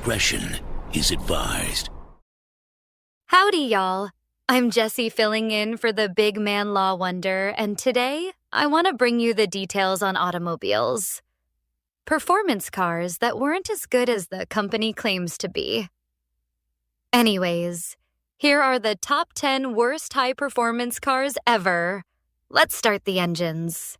discretion is advised. Howdy, y'all. I'm Jessie filling in for the big man law wonder, and today I want to bring you the details on automobiles. Performance cars that weren't as good as the company claims to be. Anyways, here are the top 10 worst high-performance cars ever. Let's start the engines.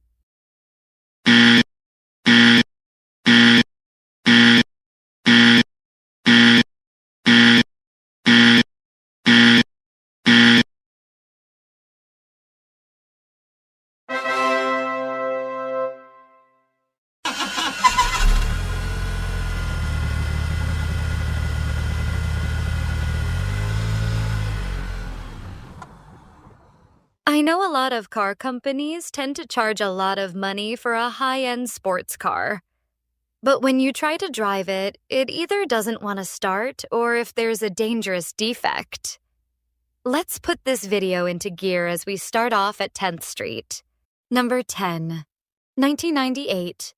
I know a lot of car companies tend to charge a lot of money for a high-end sports car. But when you try to drive it, it either doesn't want to start or if there's a dangerous defect. Let's put this video into gear as we start off at 10th Street. Number 10. 1998.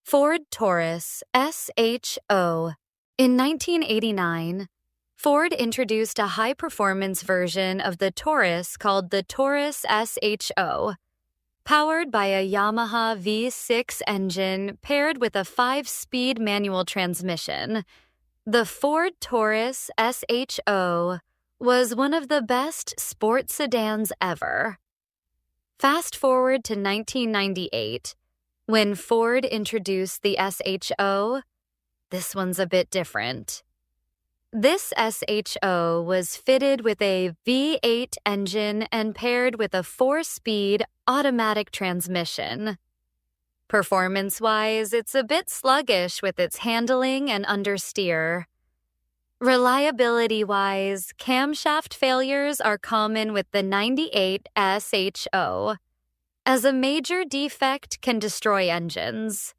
Ford Taurus SHO. In 1989, Ford introduced a high-performance version of the Taurus called the Taurus SHO, powered by a Yamaha V6 engine paired with a 5-speed manual transmission. The Ford Taurus SHO was one of the best sports sedans ever. Fast forward to 1998, when Ford introduced the SHO. This one's a bit different. This SHO was fitted with a V8 engine and paired with a 4-speed automatic transmission. Performance-wise, it's a bit sluggish with its handling and understeer. Reliability-wise, camshaft failures are common with the 98 SHO, as a major defect can destroy engines.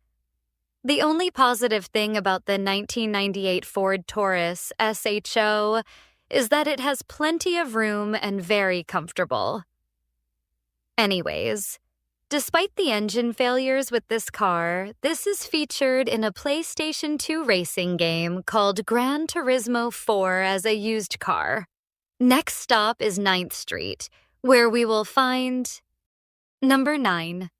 The only positive thing about the 1998 Ford Taurus SHO is that it has plenty of room and very comfortable. Anyways, despite the engine failures with this car, this is featured in a PlayStation 2 racing game called Gran Turismo 4 as a used car. Next stop is 9th Street, where we will find Number 9.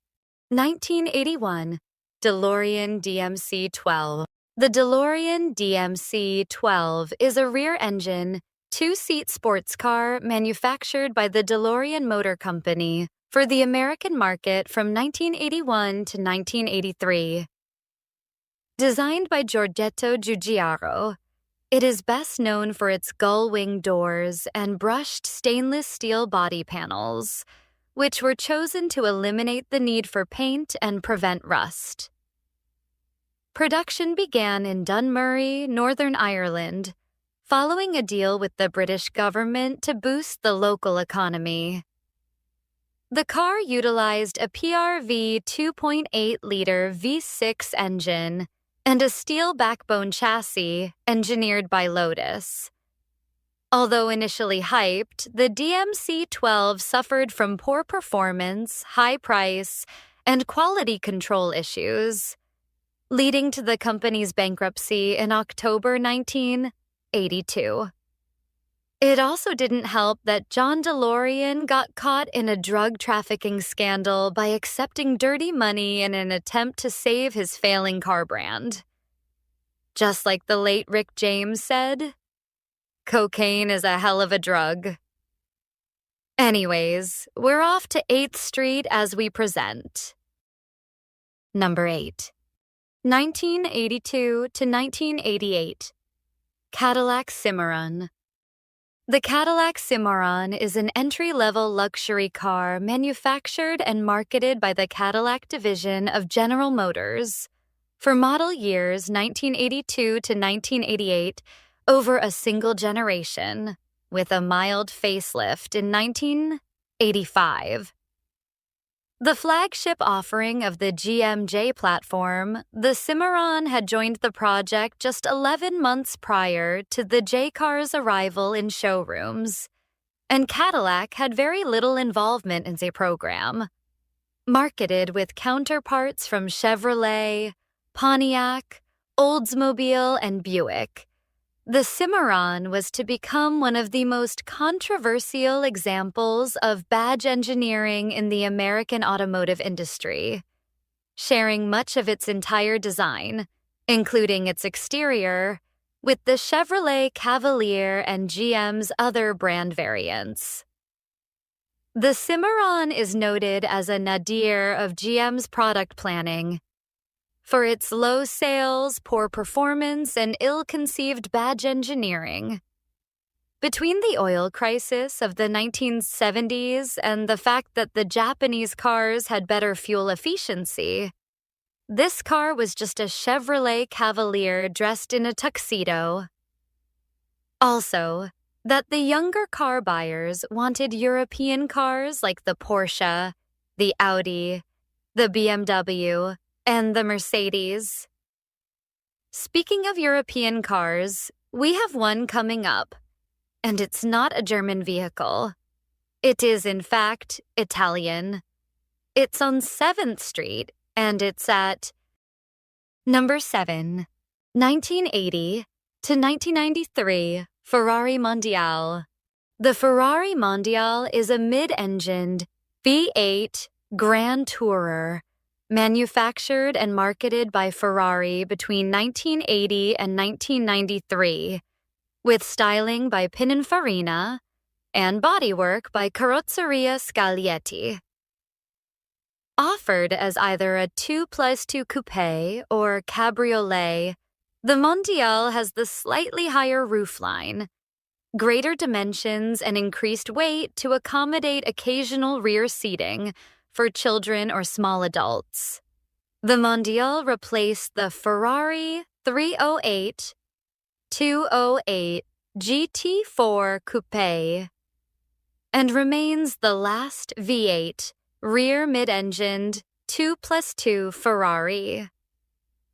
1981. DeLorean DMC-12. The DeLorean DMC-12 is a rear-engine, 2-seat sports car manufactured by the DeLorean Motor Company for the American market from 1981 to 1983. Designed by Giorgetto Giugiaro, it is best known for its gull-wing doors and brushed stainless steel body panels, which were chosen to eliminate the need for paint and prevent rust. Production began in Dunmurry, Northern Ireland, following a deal with the British government to boost the local economy. The car utilized a PRV 2.8-liter V6 engine and a steel backbone chassis engineered by Lotus. Although initially hyped, the DMC-12 suffered from poor performance, high price, and quality control issues, leading to the company's bankruptcy in October 1982. It also didn't help that John DeLorean got caught in a drug trafficking scandal by accepting dirty money in an attempt to save his failing car brand. Just like the late Rick James said, cocaine is a hell of a drug. Anyways, we're off to 8th Street as we present. Number 8. 1982 to 1988. Cadillac Cimarron. The Cadillac Cimarron is an entry-level luxury car manufactured and marketed by the Cadillac division of General Motors for model years 1982 to 1988 over a single generation, with a mild facelift in 1985. The flagship offering of the GMJ platform, the Cimarron had joined the project just 11 months prior to the J-Car's arrival in showrooms, and Cadillac had very little involvement in the program. Marketed with counterparts from Chevrolet, Pontiac, Oldsmobile, and Buick, The Cimarron was to become one of the most controversial examples of badge engineering in the American automotive industry, sharing much of its entire design, including its exterior, with the Chevrolet Cavalier and GM's other brand variants. The Cimarron is noted as a nadir of GM's product planning for its low sales, poor performance, and ill-conceived badge engineering. Between the oil crisis of the 1970s and the fact that the Japanese cars had better fuel efficiency, this car was just a Chevrolet Cavalier dressed in a tuxedo. Also, that the younger car buyers wanted European cars like the Porsche, the Audi, the BMW, and the Mercedes. Speaking of European cars, we have one coming up, and it's not a German vehicle. It is, in fact, Italian. It's on 7th Street, and it's at number 7, 1980 to 1993 Ferrari Mondiale. The Ferrari Mondiale is a mid-engined V8 Grand Tourer, manufactured and marketed by Ferrari between 1980 and 1993, with styling by Pininfarina and bodywork by Carrozzeria Scaglietti. Offered as either a 2+2 coupe or cabriolet, the Mondiale has the slightly higher roofline, greater dimensions, and increased weight to accommodate occasional rear seating for children or small adults. The Mondiale replaced the Ferrari 308 208 GT4 Coupe and remains the last V8 rear mid-engined 2+2 Ferrari.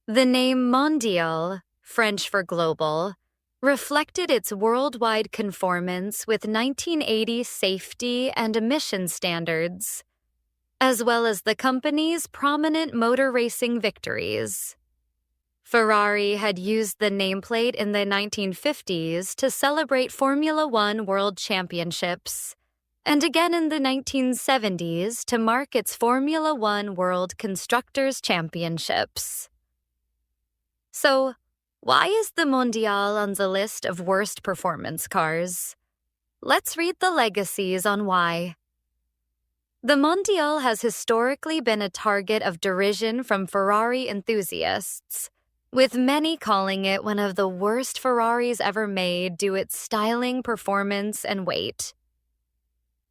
The name Mondial, French for global, reflected its worldwide conformance with 1980 safety and emission standards, as well as the company's prominent motor racing victories. Ferrari had used the nameplate in the 1950s to celebrate Formula One World Championships, and again in the 1970s to mark its Formula One World Constructors' Championships. So, why is the Mondiale on the list of worst performance cars? Let's read the legacies on why. The Mondiale has historically been a target of derision from Ferrari enthusiasts, with many calling it one of the worst Ferraris ever made due to its styling, performance, and weight.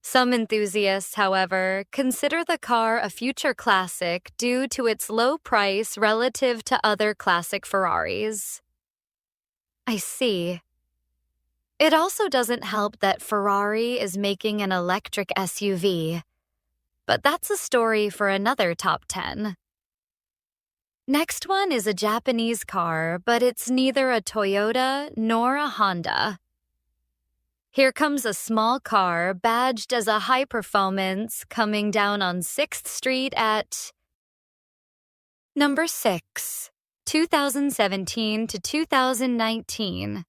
Some enthusiasts, however, consider the car a future classic due to its low price relative to other classic Ferraris. I see. It also doesn't help that Ferrari is making an electric SUV, but that's a story for another top 10. Next one is a Japanese car, but it's neither a Toyota nor a Honda. Here comes a small car badged as a high performance coming down on 6th Street at number 6, 2017 to 2019,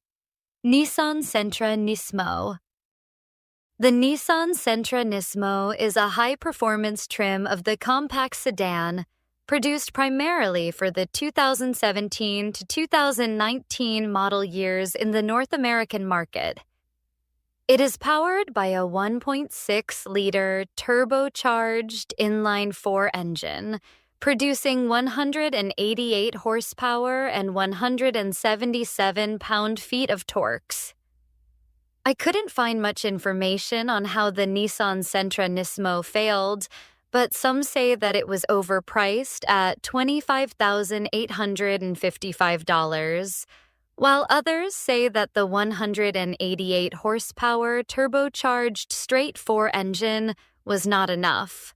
Nissan Sentra Nismo. The Nissan Sentra Nismo is a high-performance trim of the compact sedan produced primarily for the 2017 to 2019 model years in the North American market. It is powered by a 1.6-liter turbocharged inline-4 engine, producing 188 horsepower and 177 pound-feet of torques. I couldn't find much information on how the Nissan Sentra Nismo failed, but some say that it was overpriced at $25,855, while others say that the 188 horsepower turbocharged straight-4 engine was not enough.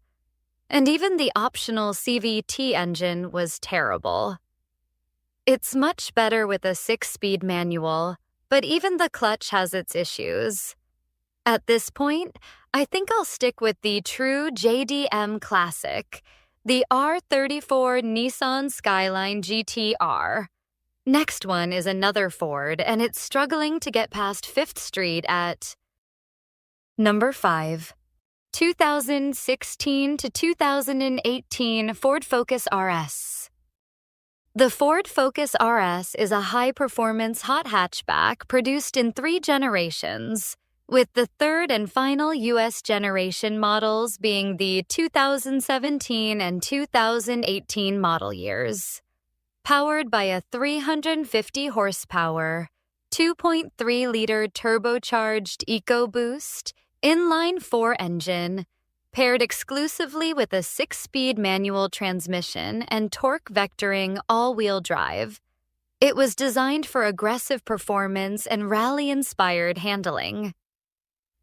And even the optional CVT engine was terrible. It's much better with a 6-speed manual, but even the clutch has its issues. At this point, I think I'll stick with the true JDM classic, the R34 Nissan Skyline GT-R. Next one is another Ford, and it's struggling to get past 5th Street at number 5. 2016 to 2018 Ford Focus RS. The Ford Focus RS is a high-performance hot hatchback produced in 3 generations, with the 3rd and final U.S. generation models being the 2017 and 2018 model years. Powered by a 350 horsepower, 2.3-liter turbocharged EcoBoost inline-4 engine, paired exclusively with a 6-speed manual transmission and torque vectoring all-wheel drive. It was designed for aggressive performance and rally-inspired handling.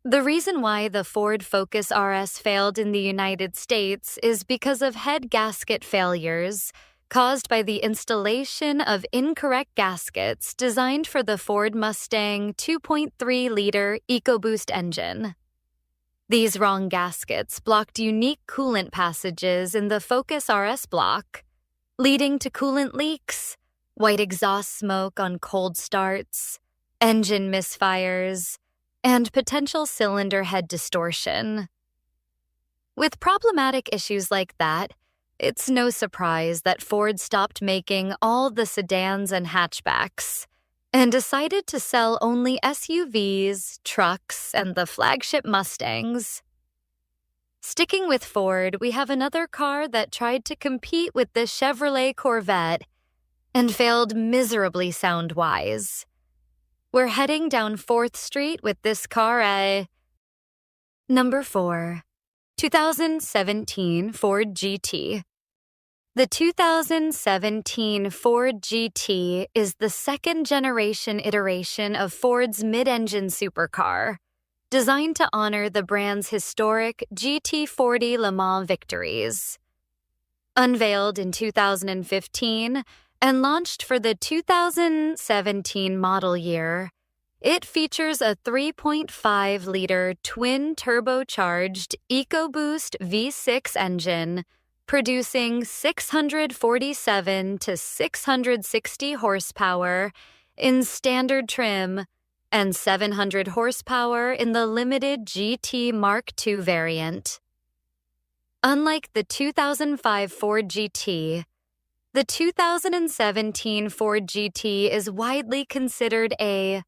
The reason why the Ford Focus RS failed in the United States is because of head gasket failures caused by the installation of incorrect gaskets designed for the Ford Mustang 2.3-liter EcoBoost engine. These wrong gaskets blocked unique coolant passages in the Focus RS block, leading to coolant leaks, white exhaust smoke on cold starts, engine misfires, and potential cylinder head distortion. With problematic issues like that, it's no surprise that Ford stopped making all the sedans and hatchbacks and decided to sell only SUVs, trucks, and the flagship Mustangs. Sticking with Ford, we have another car that tried to compete with the Chevrolet Corvette and failed miserably sound-wise. We're heading down 4th Street with this car at number 4. 2017 Ford GT. The 2017 Ford GT is the 2nd-generation iteration of Ford's mid-engine supercar, designed to honor the brand's historic GT40 Le Mans victories. Unveiled in 2015 and launched for the 2017 model year, it features a 3.5-liter twin-turbocharged EcoBoost V6 engine, producing 647 to 660 horsepower in standard trim and 700 horsepower in the limited GT Mark II variant. Unlike the 2005 Ford GT, the 2017 Ford GT is widely considered a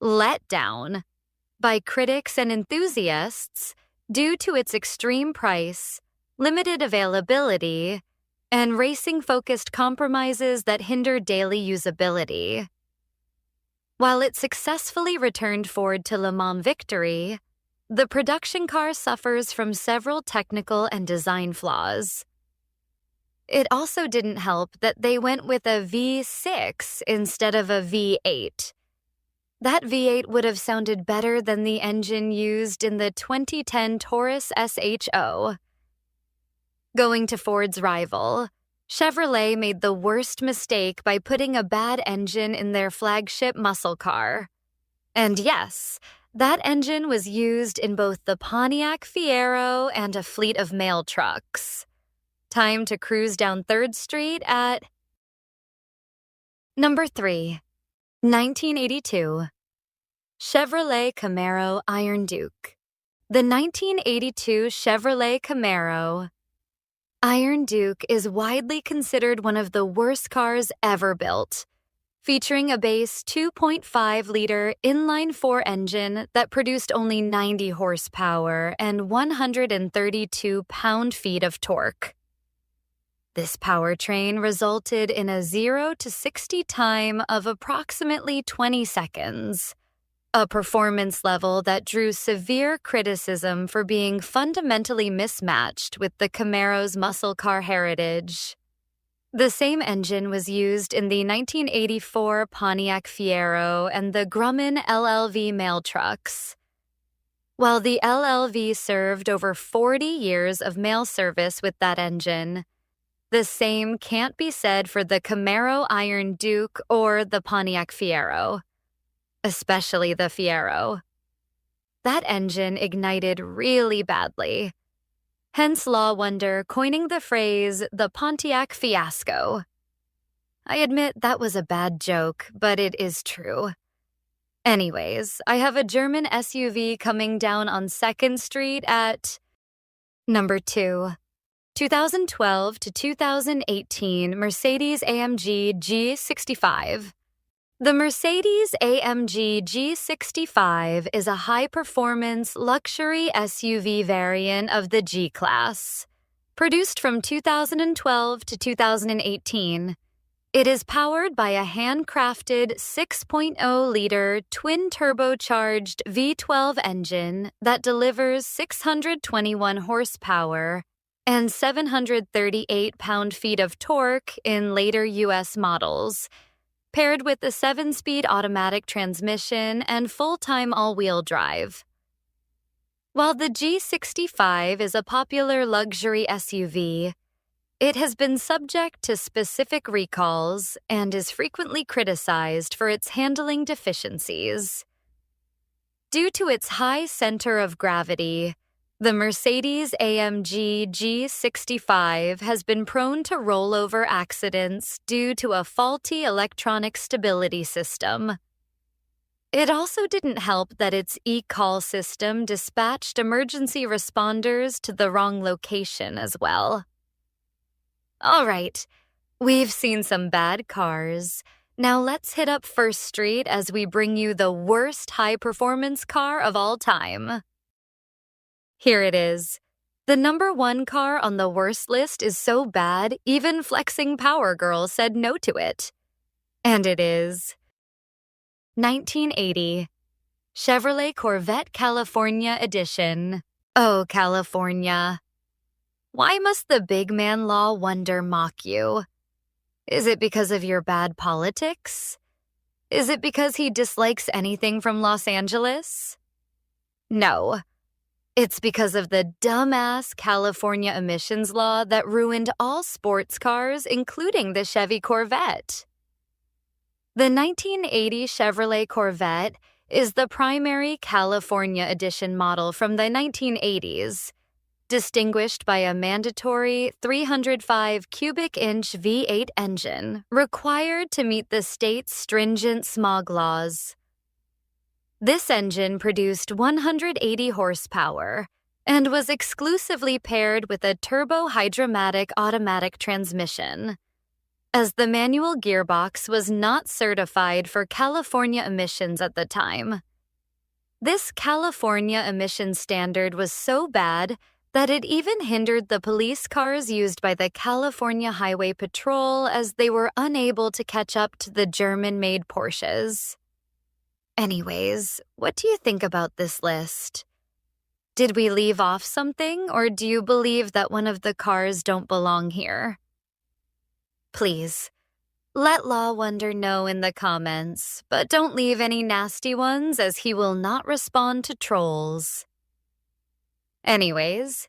letdown by critics and enthusiasts due to its extreme price, limited availability, and racing-focused compromises that hinder daily usability. While it successfully returned Ford to Le Mans victory, the production car suffers from several technical and design flaws. It also didn't help that they went with a V6 instead of a V8. That V8 would have sounded better than the engine used in the 2010 Taurus SHO. Going to Ford's rival, Chevrolet made the worst mistake by putting a bad engine in their flagship muscle car. And yes, that engine was used in both the Pontiac Fiero and a fleet of mail trucks. Time to cruise down 3rd Street at number 3. 1982 Chevrolet Camaro Iron Duke. The 1982 Chevrolet Camaro Iron Duke is widely considered one of the worst cars ever built, featuring a base 2.5-liter inline-4 engine that produced only 90 horsepower and 132 pound-feet of torque. This powertrain resulted in a 0 to 60 time of approximately 20 seconds, a performance level that drew severe criticism for being fundamentally mismatched with the Camaro's muscle car heritage. The same engine was used in the 1984 Pontiac Fiero and the Grumman LLV mail trucks. While the LLV served over 40 years of mail service with that engine, the same can't be said for the Camaro Iron Duke or the Pontiac Fiero, especially the Fiero. That engine ignited really badly, hence Law Wonder coining the phrase the Pontiac fiasco. I admit that was a bad joke, but it is true. Anyways, I have a German SUV coming down on 2nd Street at number 2. 2012 to 2018 Mercedes-AMG G65. The Mercedes-AMG G65 is a high-performance luxury SUV variant of the G-Class. Produced from 2012 to 2018, it is powered by a handcrafted 6.0-liter twin-turbocharged V12 engine that delivers 621 horsepower and 738 pound-feet of torque in later U.S. models, paired with a 7-speed automatic transmission and full-time all-wheel drive. While the G65 is a popular luxury SUV, it has been subject to specific recalls and is frequently criticized for its handling deficiencies. Due to its high center of gravity, the Mercedes-AMG G65 has been prone to rollover accidents due to a faulty electronic stability system. It also didn't help that its e-call system dispatched emergency responders to the wrong location as well. All right, we've seen some bad cars. Now let's hit up 1st Street as we bring you the worst high-performance car of all time. Here it is. The number 1 car on the worst list is so bad, even Flexing Power Girl said no to it. And it is 1980 Chevrolet Corvette California Edition. Oh, California. Why must the big man law wonder mock you? Is it because of your bad politics? Is it because he dislikes anything from Los Angeles? No. It's because of the dumbass California emissions law that ruined all sports cars, including the Chevy Corvette. The 1980 Chevrolet Corvette is the primary California edition model from the 1980s, distinguished by a mandatory 305 cubic inch V8 engine required to meet the state's stringent smog laws. This engine produced 180 horsepower and was exclusively paired with a turbo-hydromatic automatic transmission, as the manual gearbox was not certified for California emissions at the time. This California emission standard was so bad that it even hindered the police cars used by the California Highway Patrol as they were unable to catch up to the German-made Porsches. Anyways, what do you think about this list? Did we leave off something, or do you believe that one of the cars don't belong here? Please, let Law Wonder know in the comments, but don't leave any nasty ones as he will not respond to trolls. Anyways,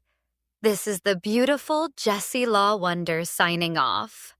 this is the beautiful Jessie Law Wonder signing off.